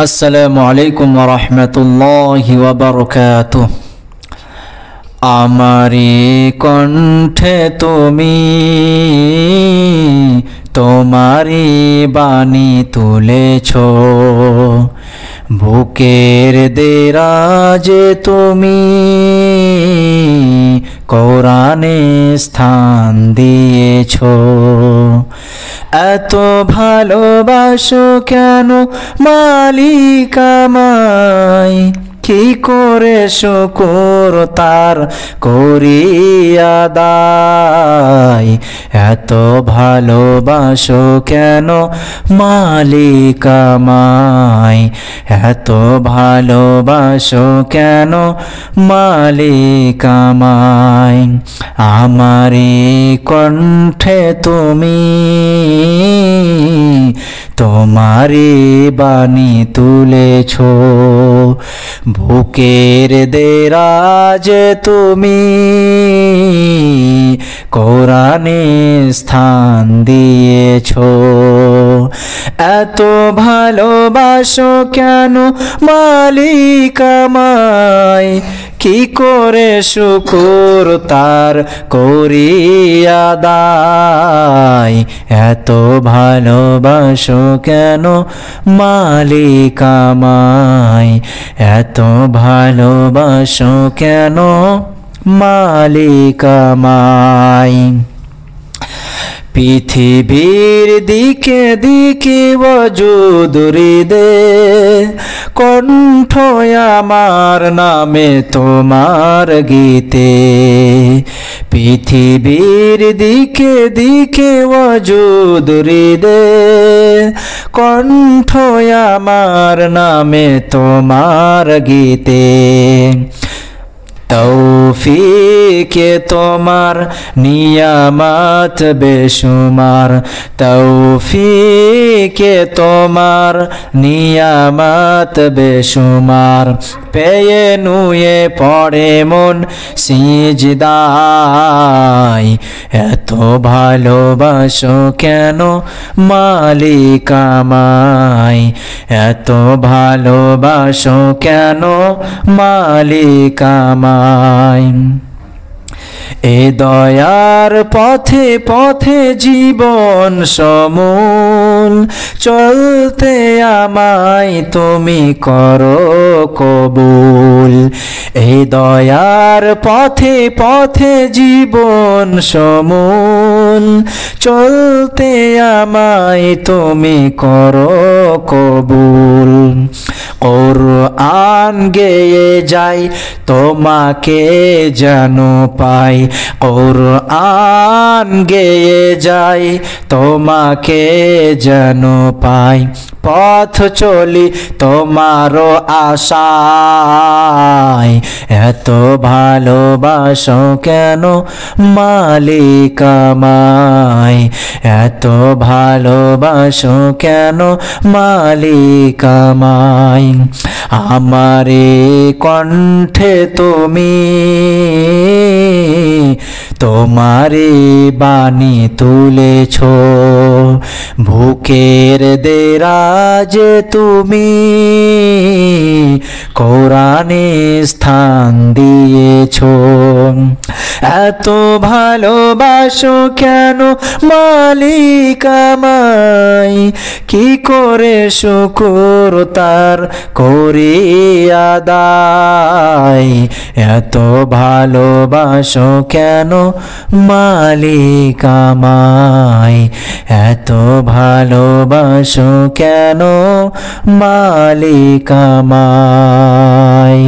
আসসালামু আলাইকুম ওয়া রাহমাতুল্লাহি ওয়া বারাকাতুহু। আমারি কণ্ঠে তুমি তোমারি বাণী তুলেছ, বুকের দেরাজে তুমি কোরআনে স্থান দিয়েছ। এত ভালোবাসো কেন মালিক আমায়, কি করে শুকর তার করি আদায়। এত ভালোবাসো কেন মালিক আমায়, এত ভালোবাসো কেন মালিক আমায়। আমারি কণ্ঠে তুমি তোমারি বাণী তুলেছ, বুকের দেরাজে তুমি কোরআনে স্থান দিয়েছ। এত ভালোবাসো কেন মালিক আমায়, কি করে শুকর তার করি আদায়। এত ভালোবাসো কেন মালিক আমায়, এত ভালোবাসো কেন মালিক আমায়। পৃথিবীর দিকে দিকে ওজুদ হৃদে, কণ্ঠ আমার নামে তোমার গীতে। পৃথিবীর দিকে দিকে ওজুদ হৃদে, কণ্ঠ আমার নামে তোমার গীতে। তৌফিকে তোমার নিয়ামত বেশুমার, তৌফিকে তোমার নিয়ামত বেশুমার। পেয়ে নুয়ে পড়ে মন সিজদায়, এত ভালোবাসো কেন মালিক আমায়, এত ভালোবাসো কেন মালিক আমায়। এ দয়ার পথে পথে জীবন সমূল, চলতে আমায় তুমি করো কবুল। এই দয়ার পথে পথে জীবন সমূল, চলতে আমায় তুমি করো কবুল। কুরআন গেয়ে যাই তোমাকে যেন পাই, কুরআন গেয়ে যাই তোমাকে যেন পাই। পথ চলি তোমারও আশায়, এত ভালোবাসো কেন মালিক আমায়, এত ভালোবাসো কেন মালিক আমায়। আমারে কণ্ঠে তুমি তোমারি বাণী তুলেছ, বুকের দেরাজে তুমি কোরআনে স্থান দিয়েছ। এত ভালোবাসো কেন মালিক আমায়, কি করে শুকর তার করি আদায়। এত ভালোবাসো কেন মালিক আমায়, এত ভালোবাসো কেন মালিক আমায়।